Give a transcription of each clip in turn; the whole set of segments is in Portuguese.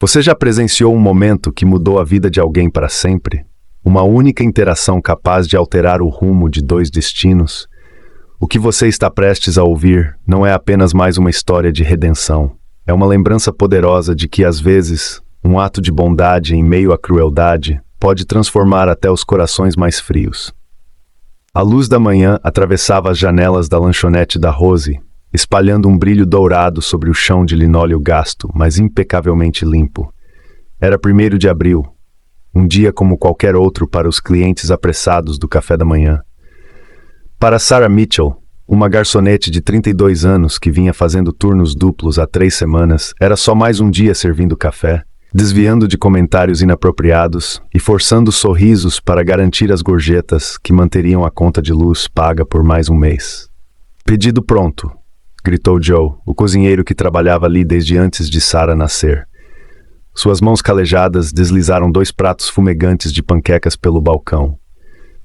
Você já presenciou um momento que mudou a vida de alguém para sempre? Uma única interação capaz de alterar o rumo de dois destinos? O que você está prestes a ouvir não é apenas mais uma história de redenção. É uma lembrança poderosa de que, às vezes, um ato de bondade em meio à crueldade pode transformar até os corações mais frios. A luz da manhã atravessava as janelas da lanchonete da Rose, espalhando um brilho dourado sobre o chão de linóleo gasto, mas impecavelmente limpo. Era 1º de abril, um dia como qualquer outro para os clientes apressados do café da manhã. Para Sarah Mitchell, uma garçonete de 32 anos que vinha fazendo turnos duplos há 3 semanas, era só mais um dia servindo café, desviando de comentários inapropriados e forçando sorrisos para garantir as gorjetas que manteriam a conta de luz paga por mais um mês. "Pedido pronto", gritou Joe, o cozinheiro que trabalhava ali desde antes de Sarah nascer. Suas mãos calejadas deslizaram 2 pratos fumegantes de panquecas pelo balcão.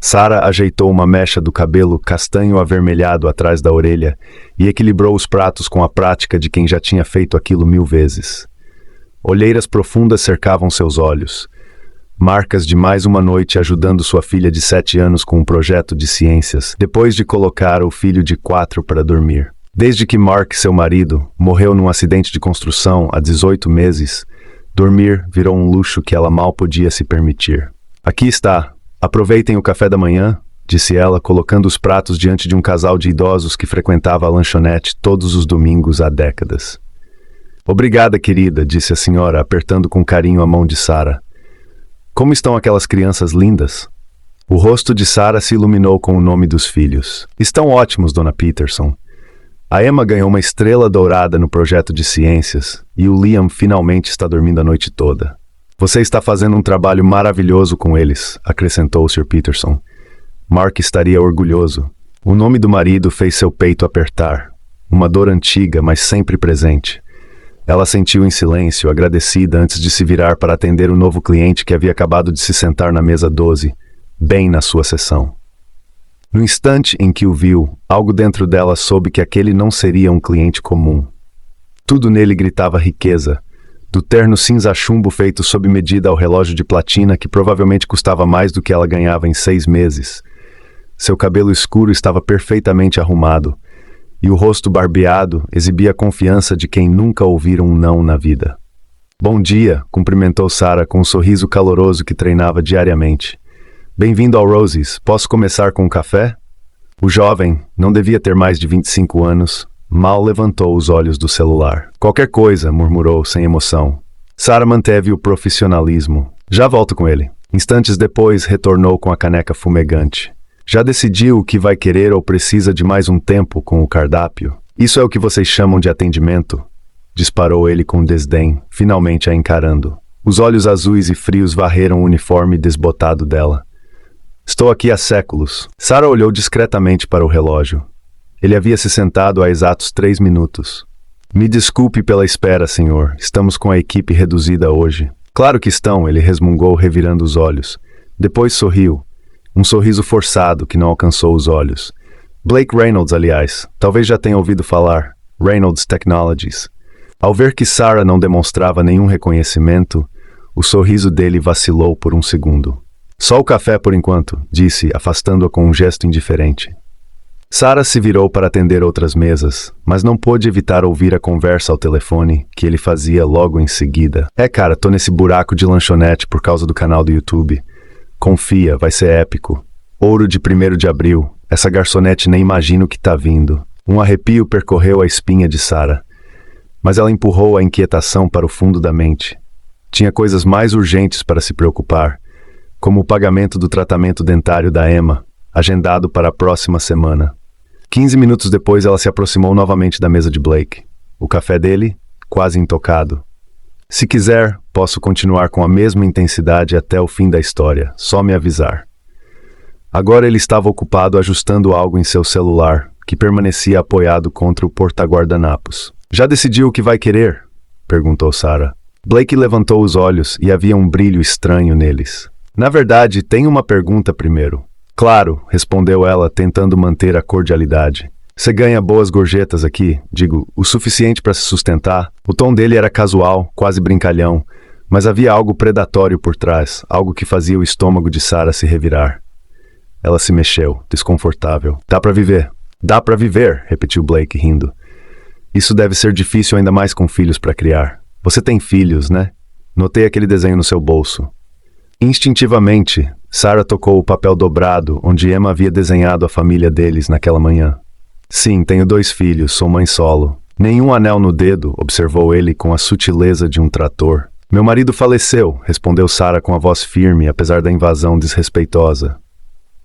Sarah ajeitou uma mecha do cabelo castanho avermelhado atrás da orelha e equilibrou os pratos com a prática de quem já tinha feito aquilo 1000 vezes. Olheiras profundas cercavam seus olhos, marcas de mais uma noite ajudando sua filha de 7 anos com um projeto de ciências, depois de colocar o filho de 4 para dormir. Desde que Mark, seu marido, morreu num acidente de construção há 18 meses, dormir virou um luxo que ela mal podia se permitir. "Aqui está. Aproveitem o café da manhã", disse ela, colocando os pratos diante de um casal de idosos que frequentava a lanchonete todos os domingos há décadas. "Obrigada, querida", disse a senhora, apertando com carinho a mão de Sarah. "Como estão aquelas crianças lindas?" O rosto de Sarah se iluminou com o nome dos filhos. "Estão ótimos, Dona Peterson. A Emma ganhou uma estrela dourada no projeto de ciências e o Liam finalmente está dormindo a noite toda. Você está fazendo um trabalho maravilhoso com eles", acrescentou o Sr. Peterson. Mark estaria orgulhoso. O nome do marido fez seu peito apertar. Uma dor antiga, mas sempre presente. Ela sentiu em silêncio, agradecida antes de se virar para atender o novo cliente que havia acabado de se sentar na mesa 12, bem na sua seção. No instante em que o viu, algo dentro dela soube que aquele não seria um cliente comum. Tudo nele gritava riqueza, do terno cinza-chumbo feito sob medida ao relógio de platina que provavelmente custava mais do que ela ganhava em 6 meses. Seu cabelo escuro estava perfeitamente arrumado, e o rosto barbeado exibia a confiança de quem nunca ouvira um não na vida. "Bom dia", cumprimentou Sarah com um sorriso caloroso que treinava diariamente. "Bem-vindo ao Rosie's. Posso começar com um café?" O jovem, não devia ter mais de 25 anos, mal levantou os olhos do celular. "Qualquer coisa", murmurou sem emoção. Sarah manteve o profissionalismo. "Já volto com ele." Instantes depois, retornou com a caneca fumegante. "Já decidiu o que vai querer ou precisa de mais um tempo com o cardápio? Isso é o que vocês chamam de atendimento?" Disparou ele com desdém, finalmente a encarando. Os olhos azuis e frios varreram o uniforme desbotado dela. "Estou aqui há séculos." Sarah olhou discretamente para o relógio. Ele havia se sentado há exatos 3 minutos. "Me desculpe pela espera, senhor. Estamos com a equipe reduzida hoje." "Claro que estão", ele resmungou, revirando os olhos. Depois sorriu. Um sorriso forçado que não alcançou os olhos. "Blake Reynolds, aliás. Talvez já tenha ouvido falar. Reynolds Technologies." Ao ver que Sarah não demonstrava nenhum reconhecimento, o sorriso dele vacilou por um segundo. "Só o café por enquanto", disse, afastando-a com um gesto indiferente. Sarah se virou para atender outras mesas, mas não pôde evitar ouvir a conversa ao telefone que ele fazia logo em seguida. Cara, tô nesse buraco de lanchonete por causa do canal do YouTube. Confia, vai ser épico. Ouro de 1º de abril. Essa garçonete nem imagina o que tá vindo." Um arrepio percorreu a espinha de Sarah, mas ela empurrou a inquietação para o fundo da mente. Tinha coisas mais urgentes para se preocupar, como o pagamento do tratamento dentário da Emma, agendado para a próxima semana. 15 minutos depois, ela se aproximou novamente da mesa de Blake. O café dele, quase intocado. "Se quiser, posso continuar com a mesma intensidade até o fim da história, só me avisar." Agora ele estava ocupado ajustando algo em seu celular, que permanecia apoiado contra o porta-guardanapos. "Já decidiu o que vai querer?" perguntou Sarah. Blake levantou os olhos e havia um brilho estranho neles. "Na verdade, tenho uma pergunta primeiro." "Claro", respondeu ela, tentando manter a cordialidade. "Você ganha boas gorjetas aqui, digo, o suficiente para se sustentar?" O tom dele era casual, quase brincalhão, Mas havia algo predatório por trás, algo que fazia o estômago de Sarah se revirar. Ela se mexeu, desconfortável. Dá pra viver. Dá pra viver, repetiu Blake, rindo. Isso deve ser difícil ainda mais com filhos pra criar. Você tem filhos, né? Notei aquele desenho no seu bolso. Instintivamente, Sarah tocou o papel dobrado onde Emma havia desenhado a família deles naquela manhã. Sim, tenho 2 filhos, sou mãe solo. Nenhum anel no dedo, observou ele com a sutileza de um trator. Meu marido faleceu, respondeu Sarah com a voz firme, apesar da invasão desrespeitosa.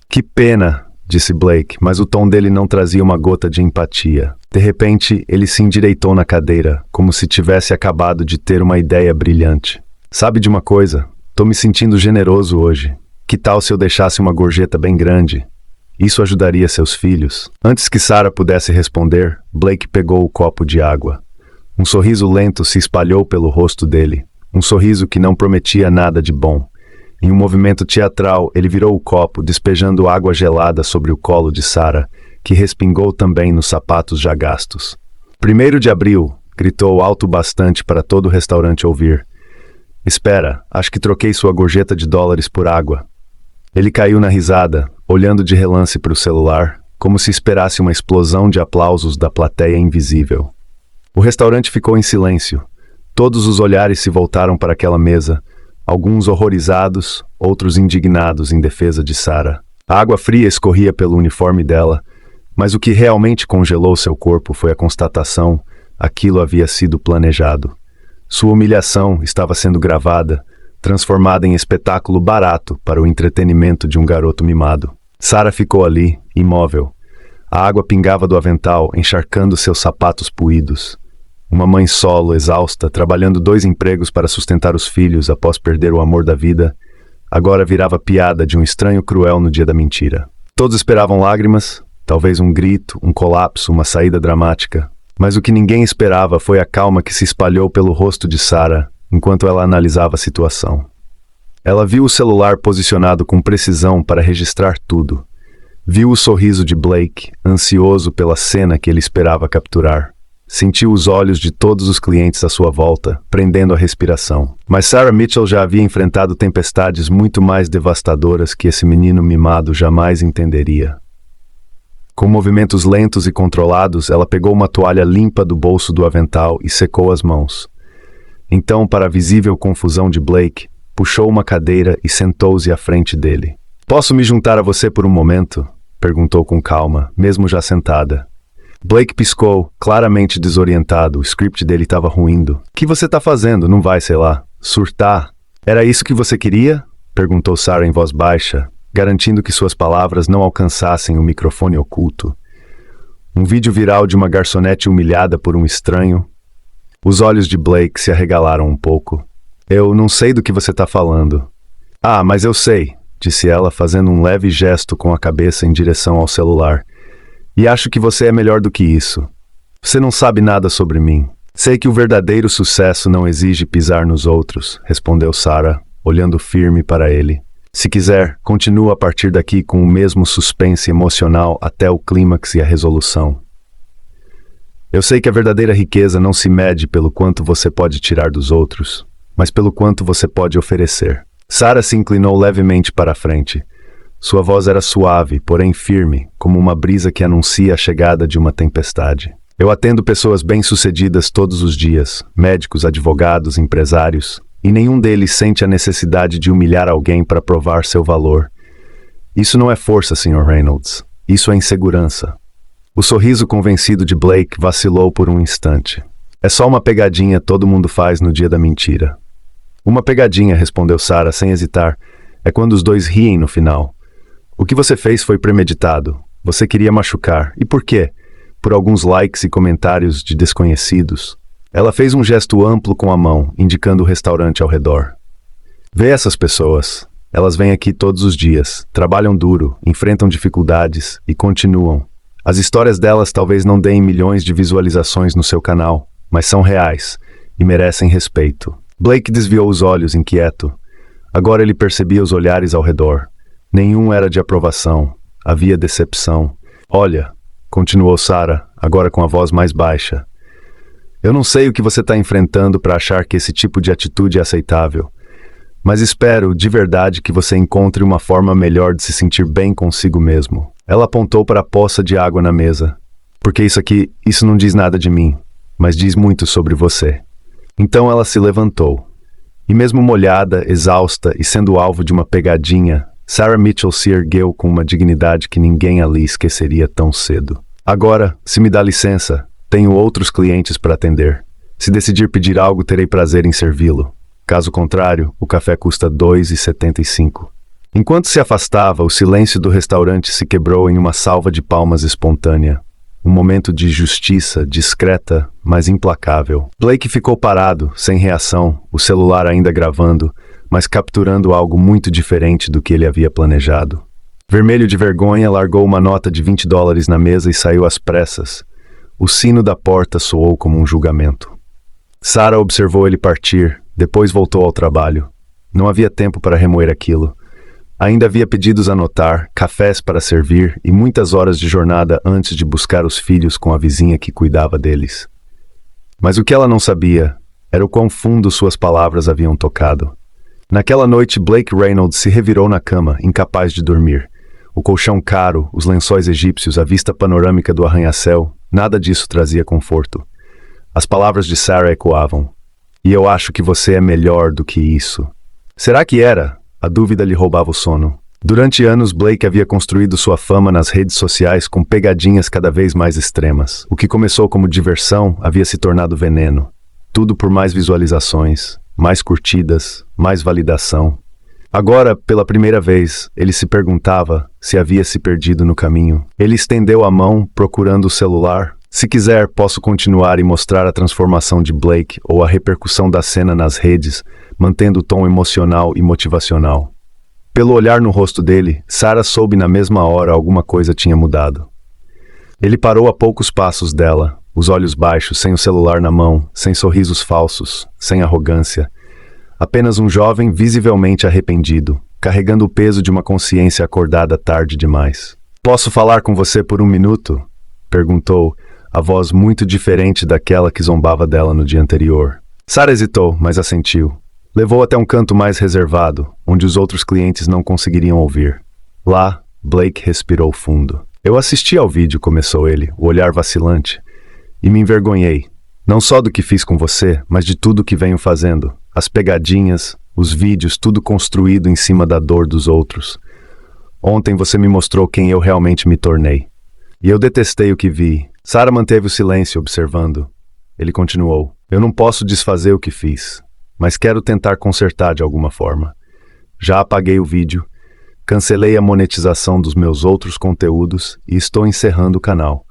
Que pena, disse Blake, mas o tom dele não trazia uma gota de empatia. De repente, ele se endireitou na cadeira, como se tivesse acabado de ter uma ideia brilhante. Sabe de uma coisa? Tô me sentindo generoso hoje. Que tal se eu deixasse uma gorjeta bem grande? Isso ajudaria seus filhos? Antes que Sarah pudesse responder, Blake pegou o copo de água. Um sorriso lento se espalhou pelo rosto dele. Um sorriso que não prometia nada de bom. Em um movimento teatral, ele virou o copo, despejando água gelada sobre o colo de Sarah, que respingou também nos sapatos já gastos. 1º de abril, gritou alto bastante para todo o restaurante ouvir. Espera, acho que troquei sua gorjeta de dólares por água. Ele caiu na risada, olhando de relance para o celular, como se esperasse uma explosão de aplausos da plateia invisível. O restaurante ficou em silêncio. Todos os olhares se voltaram para aquela mesa, alguns horrorizados, outros indignados em defesa de Sarah. A água fria escorria pelo uniforme dela, mas o que realmente congelou seu corpo foi a constatação: aquilo havia sido planejado. Sua humilhação estava sendo gravada, transformada em espetáculo barato para o entretenimento de um garoto mimado. Sarah ficou ali, imóvel. A água pingava do avental, encharcando seus sapatos puídos. Uma mãe solo, exausta, trabalhando 2 empregos para sustentar os filhos após perder o amor da vida, agora virava piada de um estranho cruel no dia da mentira. Todos esperavam lágrimas, talvez um grito, um colapso, uma saída dramática. Mas o que ninguém esperava foi a calma que se espalhou pelo rosto de Sarah enquanto ela analisava a situação. Ela viu o celular posicionado com precisão para registrar tudo. Viu o sorriso de Blake, ansioso pela cena que ele esperava capturar. Sentiu os olhos de todos os clientes à sua volta, prendendo a respiração. Mas Sarah Mitchell já havia enfrentado tempestades muito mais devastadoras que esse menino mimado jamais entenderia. Com movimentos lentos e controlados, ela pegou uma toalha limpa do bolso do avental e secou as mãos. Então, para a visível confusão de Blake, puxou uma cadeira e sentou-se à frente dele. "Posso me juntar a você por um momento?" perguntou com calma, mesmo já sentada. Blake piscou, claramente desorientado. O script dele estava ruindo. "O que você está fazendo? Não vai, sei lá, surtar?" "Era isso que você queria?" perguntou Sarah em voz baixa, garantindo que suas palavras não alcançassem o microfone oculto. Um vídeo viral de uma garçonete humilhada por um estranho. Os olhos de Blake se arregalaram um pouco. "Eu não sei do que você está falando." "Ah, mas eu sei", disse ela, fazendo um leve gesto com a cabeça em direção ao celular. "E acho que você é melhor do que isso. Você não sabe nada sobre mim." "Sei que o verdadeiro sucesso não exige pisar nos outros", respondeu Sarah, olhando firme para ele. "Se quiser, continua a partir daqui com o mesmo suspense emocional até o clímax e a resolução. Eu sei que a verdadeira riqueza não se mede pelo quanto você pode tirar dos outros, mas pelo quanto você pode oferecer." Sarah se inclinou levemente para a frente. Sua voz era suave, porém firme, como uma brisa que anuncia a chegada de uma tempestade. "Eu atendo pessoas bem-sucedidas todos os dias, médicos, advogados, empresários, e nenhum deles sente a necessidade de humilhar alguém para provar seu valor. Isso não é força, Sr. Reynolds. Isso é insegurança." O sorriso convencido de Blake vacilou por um instante. "É só uma pegadinha todo mundo faz no dia da mentira." "Uma pegadinha", respondeu Sarah sem hesitar. "É quando os dois riem no final. O que você fez foi premeditado. Você queria machucar. E por quê? Por alguns likes e comentários de desconhecidos." Ela fez um gesto amplo com a mão, indicando o restaurante ao redor. "Vê essas pessoas. Elas vêm aqui todos os dias, trabalham duro, enfrentam dificuldades e continuam. As histórias delas talvez não deem milhões de visualizações no seu canal, mas são reais e merecem respeito." Blake desviou os olhos, inquieto. Agora ele percebia os olhares ao redor. Nenhum era de aprovação. Havia decepção. "Olha", continuou Sarah, agora com a voz mais baixa, Eu não sei o que você está enfrentando para achar que esse tipo de atitude é aceitável, mas espero, de verdade, que você encontre uma forma melhor de se sentir bem consigo mesmo. Ela apontou para a poça de água na mesa. Porque isso não diz nada de mim, mas diz muito sobre você. Então ela se levantou. E mesmo molhada, exausta e sendo alvo de uma pegadinha, Sarah Mitchell se ergueu com uma dignidade que ninguém ali esqueceria tão cedo. Agora, se me dá licença, tenho outros clientes para atender. Se decidir pedir algo, terei prazer em servi-lo. Caso contrário, o café custa R$ 2,75. Enquanto se afastava, o silêncio do restaurante se quebrou em uma salva de palmas espontânea. Um momento de justiça, discreta, mas implacável. Blake ficou parado, sem reação, o celular ainda gravando, mas capturando algo muito diferente do que ele havia planejado. Vermelho de vergonha, largou uma nota de $20 na mesa e saiu às pressas. O sino da porta soou como um julgamento. Sarah observou ele partir, depois voltou ao trabalho. Não havia tempo para remoer aquilo. Ainda havia pedidos a anotar, cafés para servir e muitas horas de jornada antes de buscar os filhos com a vizinha que cuidava deles. Mas o que ela não sabia era o quão fundo suas palavras haviam tocado. Naquela noite, Blake Reynolds se revirou na cama, incapaz de dormir. O colchão caro, os lençóis egípcios, a vista panorâmica do arranha-céu, nada disso trazia conforto. As palavras de Sarah ecoavam. E eu acho que você é melhor do que isso. Será que era? A dúvida lhe roubava o sono. Durante anos, Blake havia construído sua fama nas redes sociais com pegadinhas cada vez mais extremas. O que começou como diversão havia se tornado veneno. Tudo por mais visualizações, mais curtidas, mais validação. Agora, pela primeira vez, ele se perguntava se havia se perdido no caminho. Ele estendeu a mão, procurando o celular. Se quiser, posso continuar e mostrar a transformação de Blake ou a repercussão da cena nas redes, mantendo o tom emocional e motivacional. Pelo olhar no rosto dele, Sarah soube na mesma hora alguma coisa tinha mudado. Ele parou a poucos passos dela, os olhos baixos, sem o celular na mão, sem sorrisos falsos, sem arrogância. Apenas um jovem visivelmente arrependido, carregando o peso de uma consciência acordada tarde demais. "Posso falar com você por um minuto?" perguntou, a voz muito diferente daquela que zombava dela no dia anterior. Sarah hesitou, mas assentiu. Levou até um canto mais reservado, onde os outros clientes não conseguiriam ouvir. Lá, Blake respirou fundo. "Eu assisti ao vídeo", começou ele, o olhar vacilante, "e me envergonhei. Não só do que fiz com você, mas de tudo que venho fazendo. As pegadinhas, os vídeos, tudo construído em cima da dor dos outros. Ontem você me mostrou quem eu realmente me tornei. E eu detestei o que vi." Sarah manteve o silêncio, observando. Ele continuou. "Eu não posso desfazer o que fiz, mas quero tentar consertar de alguma forma. Já apaguei o vídeo, cancelei a monetização dos meus outros conteúdos e estou encerrando o canal.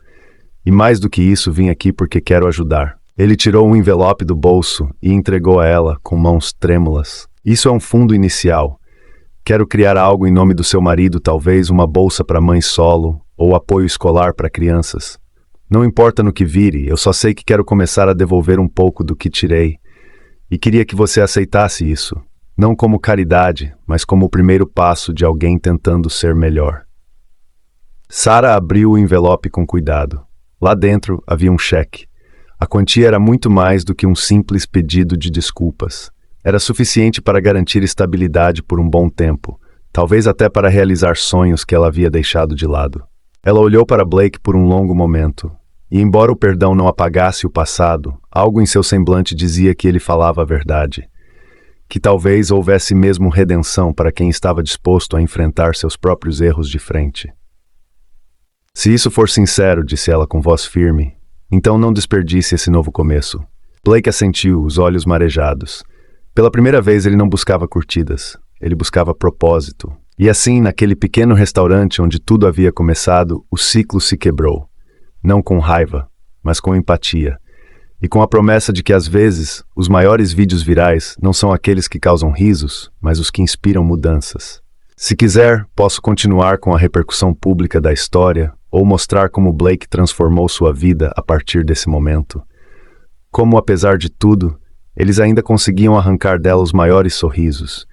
E mais do que isso, vim aqui porque quero ajudar." Ele tirou um envelope do bolso e entregou a ela com mãos trêmulas. "Isso é um fundo inicial. Quero criar algo em nome do seu marido, talvez uma bolsa para mãe solo ou apoio escolar para crianças. Não importa no que vire, eu só sei que quero começar a devolver um pouco do que tirei. E queria que você aceitasse isso, não como caridade, mas como o primeiro passo de alguém tentando ser melhor." Sarah abriu o envelope com cuidado. Lá dentro havia um cheque. A quantia era muito mais do que um simples pedido de desculpas. Era suficiente para garantir estabilidade por um bom tempo, talvez até para realizar sonhos que ela havia deixado de lado. Ela olhou para Blake por um longo momento. E embora o perdão não apagasse o passado, algo em seu semblante dizia que ele falava a verdade. Que talvez houvesse mesmo redenção para quem estava disposto a enfrentar seus próprios erros de frente. "Se isso for sincero", disse ela com voz firme, "então não desperdice esse novo começo." Blake assentiu, os olhos marejados. Pela primeira vez ele não buscava curtidas, ele buscava propósito. E assim, naquele pequeno restaurante onde tudo havia começado, o ciclo se quebrou. Não com raiva, mas com empatia. E com a promessa de que, às vezes, os maiores vídeos virais não são aqueles que causam risos, mas os que inspiram mudanças. Se quiser, posso continuar com a repercussão pública da história ou mostrar como Blake transformou sua vida a partir desse momento. Como, apesar de tudo, eles ainda conseguiam arrancar dela os maiores sorrisos,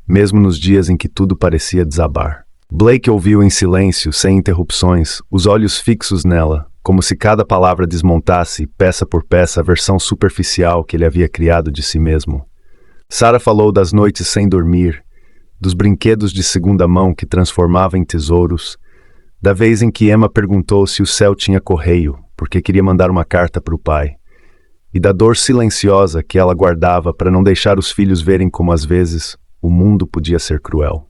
mesmo nos dias em que tudo parecia desabar. Blake ouviu em silêncio, sem interrupções, os olhos fixos nela, como se cada palavra desmontasse, peça por peça, a versão superficial que ele havia criado de si mesmo. Sarah falou das noites sem dormir, dos brinquedos de segunda mão que transformava em tesouros, da vez em que Emma perguntou se o céu tinha correio, porque queria mandar uma carta para o pai, e da dor silenciosa que ela guardava para não deixar os filhos verem como às vezes o mundo podia ser cruel.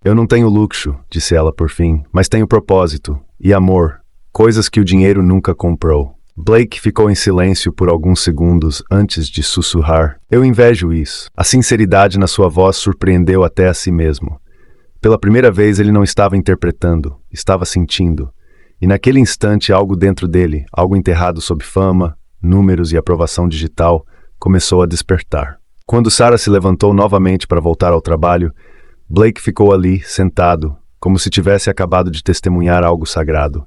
Eu não tenho luxo, disse ela por fim, mas tenho propósito e amor, coisas que o dinheiro nunca comprou. Blake ficou em silêncio por alguns segundos antes de sussurrar. Eu invejo isso. A sinceridade na sua voz surpreendeu até a si mesmo. Pela primeira vez ele não estava interpretando, estava sentindo. E naquele instante algo dentro dele, algo enterrado sob fama, números e aprovação digital, começou a despertar. Quando Sarah se levantou novamente para voltar ao trabalho, Blake ficou ali, sentado, como se tivesse acabado de testemunhar algo sagrado.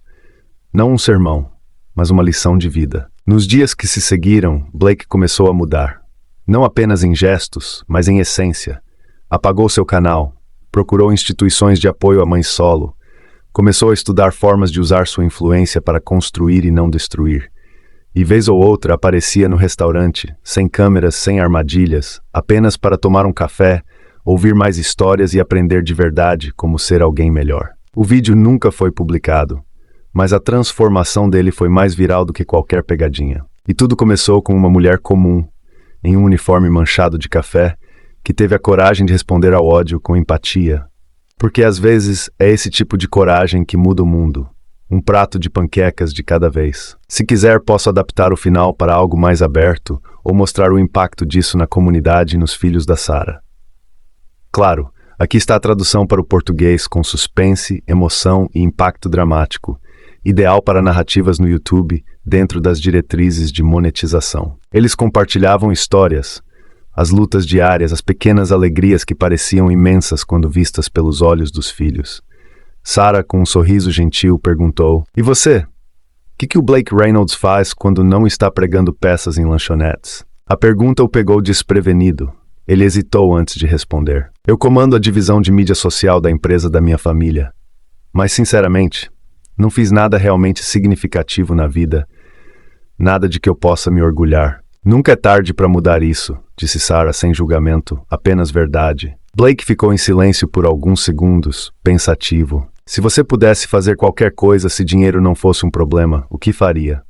Não um sermão, mas uma lição de vida. Nos dias que se seguiram, Blake começou a mudar. Não apenas em gestos, mas em essência. Apagou seu canal, procurou instituições de apoio à mãe solo, começou a estudar formas de usar sua influência para construir e não destruir. E vez ou outra aparecia no restaurante, sem câmeras, sem armadilhas, apenas para tomar um café, ouvir mais histórias e aprender de verdade como ser alguém melhor. O vídeo nunca foi publicado, mas a transformação dele foi mais viral do que qualquer pegadinha. E tudo começou com uma mulher comum, em um uniforme manchado de café, que teve a coragem de responder ao ódio com empatia. Porque às vezes é esse tipo de coragem que muda o mundo. Um prato de panquecas de cada vez. Se quiser, posso adaptar o final para algo mais aberto ou mostrar o impacto disso na comunidade e nos filhos da Sarah. Claro, aqui está a tradução para o português com suspense, emoção e impacto dramático, ideal para narrativas no YouTube dentro das diretrizes de monetização. Eles compartilhavam histórias, as lutas diárias, as pequenas alegrias que pareciam imensas quando vistas pelos olhos dos filhos. Sarah, com um sorriso gentil, perguntou: "E você? O que o Blake Reynolds faz quando não está pregando peças em lanchonetes?" A pergunta o pegou desprevenido. Ele hesitou antes de responder. "Eu comando a divisão de mídia social da empresa da minha família. Mas, sinceramente, não fiz nada realmente significativo na vida. Nada de que eu possa me orgulhar. Nunca é tarde para mudar isso", disse Sarah sem julgamento, apenas verdade. Blake ficou em silêncio por alguns segundos, pensativo. Se você pudesse fazer qualquer coisa se dinheiro não fosse um problema, o que faria?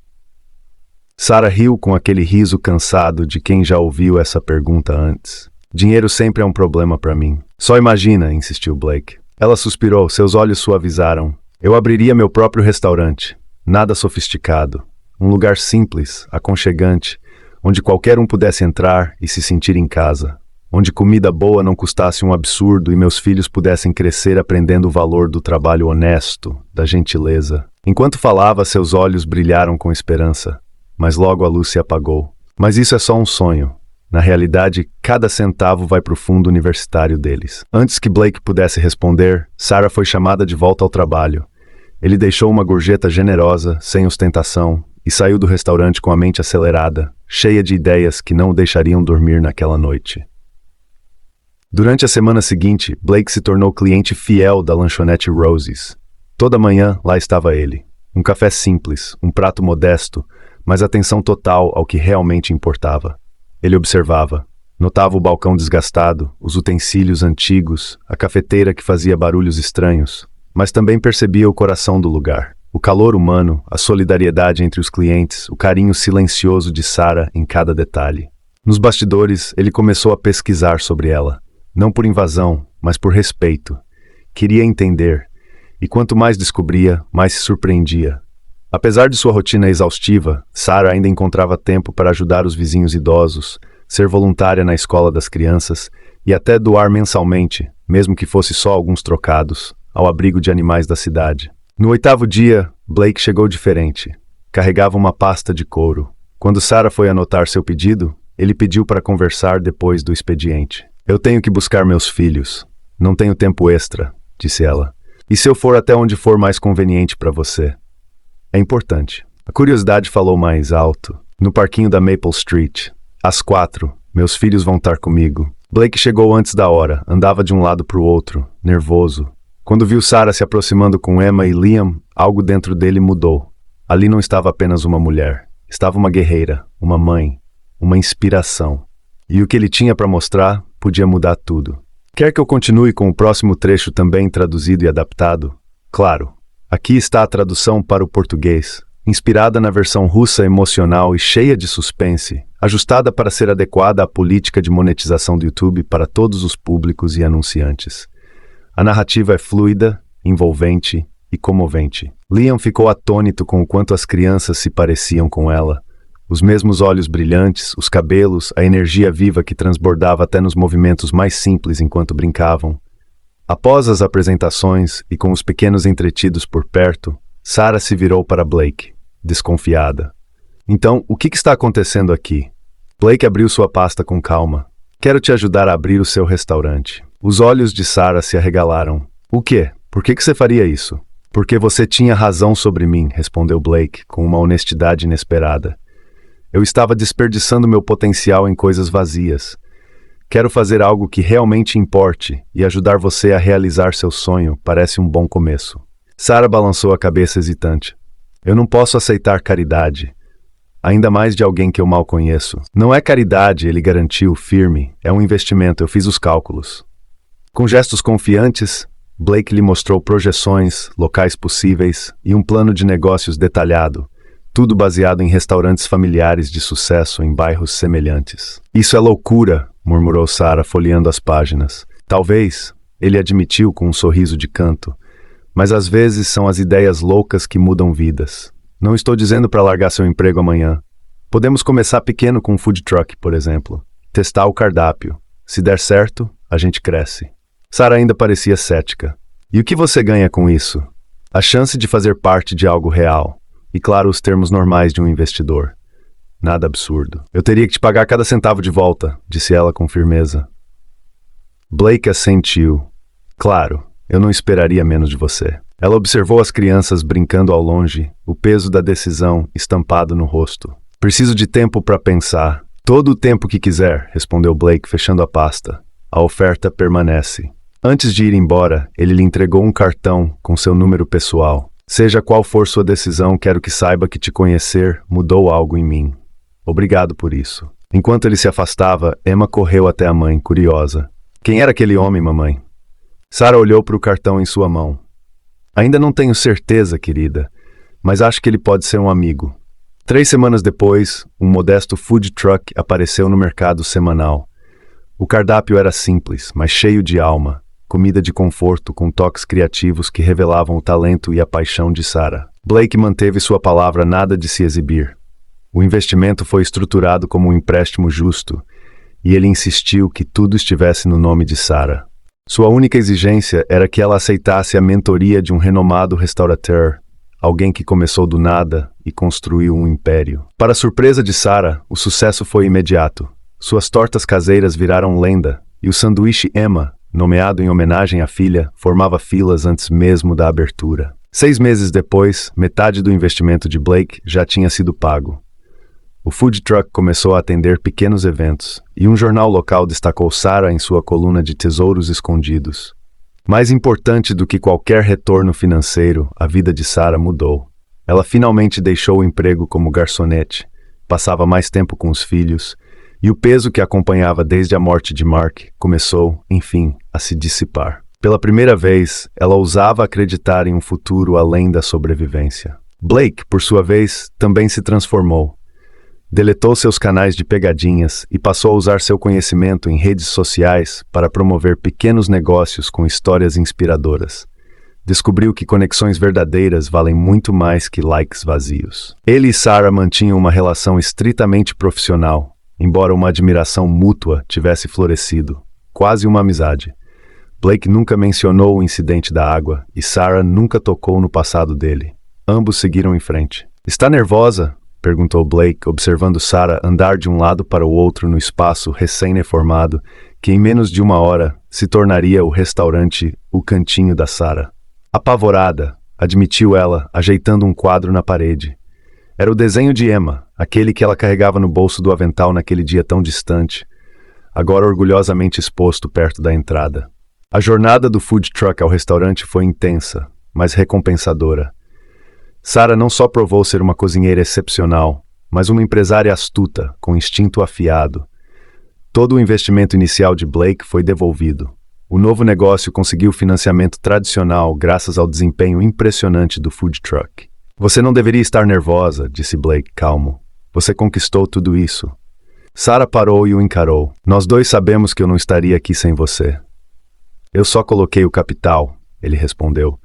Sarah riu com aquele riso cansado de quem já ouviu essa pergunta antes. "Dinheiro sempre é um problema para mim." "Só imagina", insistiu Blake. Ela suspirou, seus olhos suavizaram. "Eu abriria meu próprio restaurante. Nada sofisticado. Um lugar simples, aconchegante, onde qualquer um pudesse entrar e se sentir em casa. Onde comida boa não custasse um absurdo e meus filhos pudessem crescer aprendendo o valor do trabalho honesto, da gentileza." Enquanto falava, seus olhos brilharam com esperança, mas logo a luz se apagou. Mas isso é só um sonho. Na realidade, cada centavo vai para o fundo universitário deles. Antes que Blake pudesse responder, Sarah foi chamada de volta ao trabalho. Ele deixou uma gorjeta generosa, sem ostentação, e saiu do restaurante com a mente acelerada, cheia de ideias que não o deixariam dormir naquela noite. Durante a semana seguinte, Blake se tornou cliente fiel da lanchonete Rosie's. Toda manhã, lá estava ele. Um café simples, um prato modesto, mas atenção total ao que realmente importava. Ele observava. Notava o balcão desgastado, os utensílios antigos, a cafeteira que fazia barulhos estranhos, mas também percebia o coração do lugar. O calor humano, a solidariedade entre os clientes, o carinho silencioso de Sarah em cada detalhe. Nos bastidores, ele começou a pesquisar sobre ela. Não por invasão, mas por respeito. Queria entender, e quanto mais descobria, mais se surpreendia. Apesar de sua rotina exaustiva, Sarah ainda encontrava tempo para ajudar os vizinhos idosos, ser voluntária na escola das crianças e até doar mensalmente, mesmo que fosse só alguns trocados, ao abrigo de animais da cidade. No 8º dia, Blake chegou diferente. Carregava uma pasta de couro. Quando Sarah foi anotar seu pedido, ele pediu para conversar depois do expediente. "Eu tenho que buscar meus filhos. Não tenho tempo extra", disse ela. "E se eu for até onde for mais conveniente para você?" "É importante." A curiosidade falou mais alto. "No parquinho da Maple Street. Às 4, meus filhos vão estar comigo." Blake chegou antes da hora, andava de um lado para o outro, nervoso. Quando viu Sarah se aproximando com Emma e Liam, algo dentro dele mudou. Ali não estava apenas uma mulher, estava uma guerreira, uma mãe, uma inspiração. E o que ele tinha para mostrar podia mudar tudo. Quer que eu continue com o próximo trecho também traduzido e adaptado? Claro, aqui está a tradução para o português, inspirada na versão russa emocional e cheia de suspense, ajustada para ser adequada à política de monetização do YouTube para todos os públicos e anunciantes. A narrativa é fluida, envolvente e comovente. Liam ficou atônito com o quanto as crianças se pareciam com ela. Os mesmos olhos brilhantes, os cabelos, a energia viva que transbordava até nos movimentos mais simples enquanto brincavam. Após as apresentações e com os pequenos entretidos por perto, Sarah se virou para Blake, desconfiada. Então, o que está acontecendo aqui? Blake abriu sua pasta com calma. Quero te ajudar a abrir o seu restaurante. Os olhos de Sarah se arregalaram. O quê? Por que você faria isso? Porque você tinha razão sobre mim, respondeu Blake, com uma honestidade inesperada. Eu estava desperdiçando meu potencial em coisas vazias. Quero fazer algo que realmente importe e ajudar você a realizar seu sonho parece um bom começo. Sarah balançou a cabeça hesitante. Eu não posso aceitar caridade. Ainda mais de alguém que eu mal conheço. Não é caridade, ele garantiu, firme. É um investimento, eu fiz os cálculos. Com gestos confiantes, Blake lhe mostrou projeções, locais possíveis e um plano de negócios detalhado, tudo baseado em restaurantes familiares de sucesso em bairros semelhantes. Isso é loucura, murmurou Sarah, folheando as páginas. Talvez, ele admitiu com um sorriso de canto, mas às vezes são as ideias loucas que mudam vidas. Não estou dizendo para largar seu emprego amanhã. Podemos começar pequeno com um food truck, por exemplo. Testar o cardápio. Se der certo, a gente cresce. Sarah ainda parecia cética. E o que você ganha com isso? A chance de fazer parte de algo real. E claro, os termos normais de um investidor. Nada absurdo. Eu teria que te pagar cada centavo de volta, disse ela com firmeza. Blake assentiu. Claro, eu não esperaria menos de você. Ela observou as crianças brincando ao longe, o peso da decisão estampado no rosto. Preciso de tempo para pensar. Todo o tempo que quiser, respondeu Blake, fechando a pasta. A oferta permanece. Antes de ir embora, ele lhe entregou um cartão com seu número pessoal. Seja qual for sua decisão, quero que saiba que te conhecer mudou algo em mim. Obrigado por isso. Enquanto ele se afastava, Emma correu até a mãe, curiosa. Quem era aquele homem, mamãe? Sarah olhou para o cartão em sua mão. Ainda não tenho certeza, querida, mas acho que ele pode ser um amigo. 3 semanas depois, um modesto food truck apareceu no mercado semanal. O cardápio era simples, mas cheio de alma. Comida de conforto com toques criativos que revelavam o talento e a paixão de Sarah. Blake manteve sua palavra, nada de se exibir. O investimento foi estruturado como um empréstimo justo, e ele insistiu que tudo estivesse no nome de Sarah. Sua única exigência era que ela aceitasse a mentoria de um renomado restaurateur, alguém que começou do nada e construiu um império. Para a surpresa de Sarah, o sucesso foi imediato. Suas tortas caseiras viraram lenda, e o sanduíche Emma, nomeado em homenagem à filha, formava filas antes mesmo da abertura. 6 meses depois, metade do investimento de Blake já tinha sido pago. O food truck começou a atender pequenos eventos, e um jornal local destacou Sarah em sua coluna de tesouros escondidos. Mais importante do que qualquer retorno financeiro, a vida de Sarah mudou. Ela finalmente deixou o emprego como garçonete, passava mais tempo com os filhos, e o peso que a acompanhava desde a morte de Mark começou, enfim, a se dissipar. Pela primeira vez, ela ousava acreditar em um futuro além da sobrevivência. Blake, por sua vez, também se transformou. Deletou seus canais de pegadinhas e passou a usar seu conhecimento em redes sociais para promover pequenos negócios com histórias inspiradoras. Descobriu que conexões verdadeiras valem muito mais que likes vazios. Ele e Sarah mantinham uma relação estritamente profissional, embora uma admiração mútua tivesse florescido, quase uma amizade. Blake nunca mencionou o incidente da água e Sarah nunca tocou no passado dele. Ambos seguiram em frente. Está nervosa? Perguntou Blake, observando Sarah andar de um lado para o outro no espaço recém-reformado, que em menos de 1 hora se tornaria o restaurante O Cantinho da Sarah. Apavorada, admitiu ela, ajeitando um quadro na parede. Era o desenho de Emma, aquele que ela carregava no bolso do avental naquele dia tão distante, agora orgulhosamente exposto perto da entrada. A jornada do food truck ao restaurante foi intensa, mas recompensadora. Sarah não só provou ser uma cozinheira excepcional, mas uma empresária astuta, com instinto afiado. Todo o investimento inicial de Blake foi devolvido. O novo negócio conseguiu financiamento tradicional graças ao desempenho impressionante do food truck. Você não deveria estar nervosa, disse Blake calmo. Você conquistou tudo isso. Sarah parou e o encarou. Nós dois sabemos que eu não estaria aqui sem você. Eu só coloquei o capital, ele respondeu.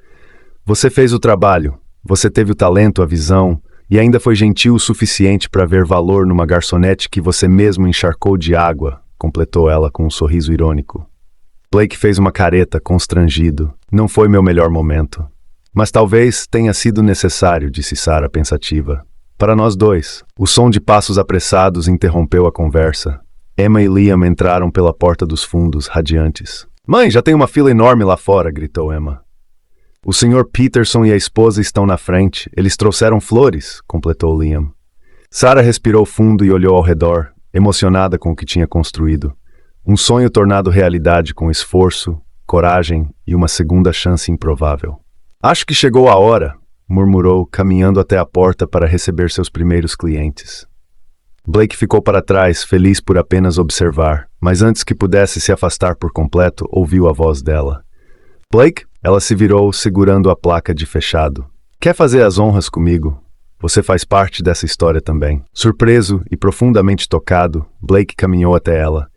Você fez o trabalho, você teve o talento, a visão, e ainda foi gentil o suficiente para ver valor numa garçonete que você mesmo encharcou de água, completou ela com um sorriso irônico. Blake fez uma careta, constrangido. Não foi meu melhor momento. Mas talvez tenha sido necessário, disse Sarah pensativa. Para nós dois. O som de passos apressados interrompeu a conversa. Emma e Liam entraram pela porta dos fundos, radiantes. Mãe, já tem uma fila enorme lá fora, gritou Emma. O Sr. Peterson e a esposa estão na frente. Eles trouxeram flores, completou Liam. Sarah respirou fundo e olhou ao redor, emocionada com o que tinha construído. Um sonho tornado realidade com esforço, coragem e uma segunda chance improvável. Acho que chegou a hora, murmurou, caminhando até a porta para receber seus primeiros clientes. Blake ficou para trás, feliz por apenas observar, mas antes que pudesse se afastar por completo, ouviu a voz dela. Blake? Ela se virou, segurando a placa de fechado. Quer fazer as honras comigo? Você faz parte dessa história também. Surpreso e profundamente tocado, Blake caminhou até ela.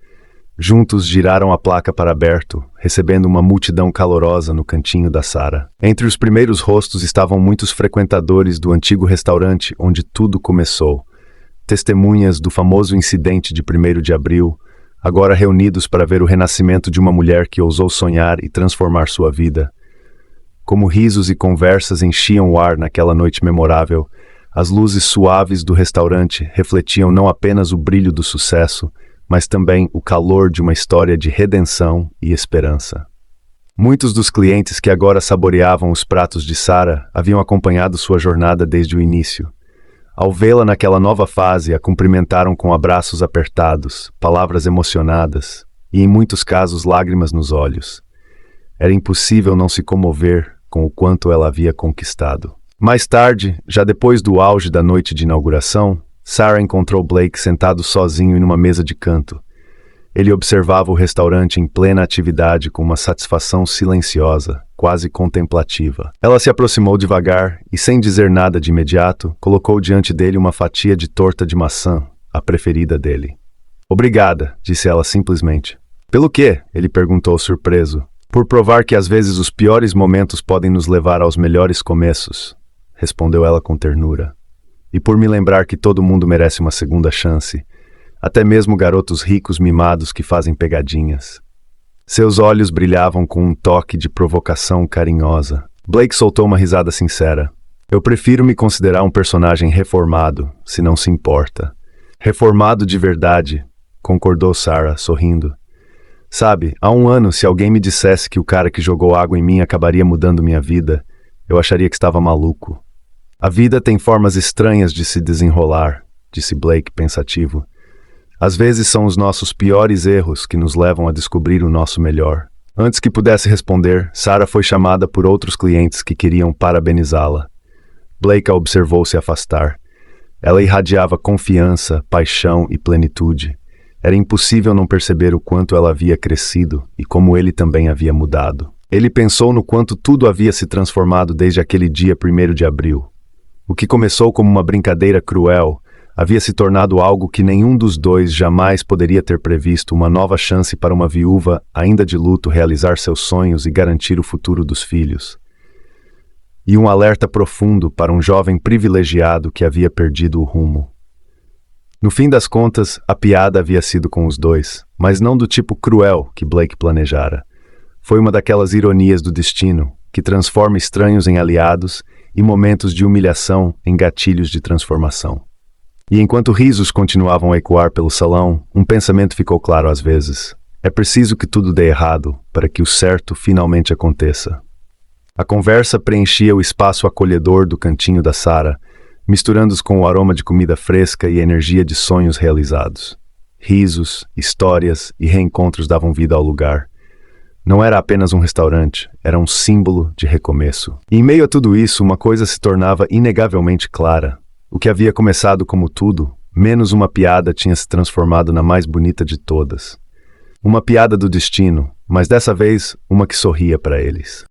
Juntos giraram a placa para aberto, recebendo uma multidão calorosa no cantinho da Sarah. Entre os primeiros rostos estavam muitos frequentadores do antigo restaurante onde tudo começou. Testemunhas do famoso incidente de 1º de abril, agora reunidos para ver o renascimento de uma mulher que ousou sonhar e transformar sua vida. Como risos e conversas enchiam o ar naquela noite memorável, as luzes suaves do restaurante refletiam não apenas o brilho do sucesso, mas também o calor de uma história de redenção e esperança. Muitos dos clientes que agora saboreavam os pratos de Sarah haviam acompanhado sua jornada desde o início. Ao vê-la naquela nova fase, a cumprimentaram com abraços apertados, palavras emocionadas e, em muitos casos, lágrimas nos olhos. Era impossível não se comover com o quanto ela havia conquistado. Mais tarde, já depois do auge da noite de inauguração, Sarah encontrou Blake sentado sozinho em uma mesa de canto. Ele observava o restaurante em plena atividade com uma satisfação silenciosa, quase contemplativa. Ela se aproximou devagar e, sem dizer nada de imediato, colocou diante dele uma fatia de torta de maçã, a preferida dele. Obrigada, disse ela simplesmente. Pelo quê? Ele perguntou surpreso. Por provar que às vezes os piores momentos podem nos levar aos melhores começos, respondeu ela com ternura. E por me lembrar que todo mundo merece uma segunda chance, até mesmo garotos ricos mimados que fazem pegadinhas. Seus olhos brilhavam com um toque de provocação carinhosa. Blake soltou uma risada sincera. Eu prefiro me considerar um personagem reformado, se não se importa. Reformado de verdade, concordou Sarah, sorrindo. Sabe, há 1 ano, se alguém me dissesse que o cara que jogou água em mim acabaria mudando minha vida, eu acharia que estava maluco. A vida tem formas estranhas de se desenrolar, disse Blake pensativo. Às vezes são os nossos piores erros que nos levam a descobrir o nosso melhor. Antes que pudesse responder, Sarah foi chamada por outros clientes que queriam parabenizá-la. Blake a observou se afastar. Ela irradiava confiança, paixão e plenitude. Era impossível não perceber o quanto ela havia crescido e como ele também havia mudado. Ele pensou no quanto tudo havia se transformado desde aquele dia 1º de abril. O que começou como uma brincadeira cruel havia se tornado algo que nenhum dos dois jamais poderia ter previsto, uma nova chance para uma viúva ainda de luto realizar seus sonhos e garantir o futuro dos filhos. E um alerta profundo para um jovem privilegiado que havia perdido o rumo. No fim das contas, a piada havia sido com os dois, mas não do tipo cruel que Blake planejara. Foi uma daquelas ironias do destino, que transforma estranhos em aliados e momentos de humilhação em gatilhos de transformação. E enquanto risos continuavam a ecoar pelo salão, um pensamento ficou claro às vezes. É preciso que tudo dê errado para que o certo finalmente aconteça. A conversa preenchia o espaço acolhedor do cantinho da Sarah, misturando-os com o aroma de comida fresca e energia de sonhos realizados. Risos, histórias e reencontros davam vida ao lugar. não era apenas um restaurante, era um símbolo de recomeço. E em meio a tudo isso, uma coisa se tornava inegavelmente clara. O que havia começado como tudo, menos uma piada, tinha se transformado na mais bonita de todas. Uma piada do destino, mas dessa vez uma que sorria para eles.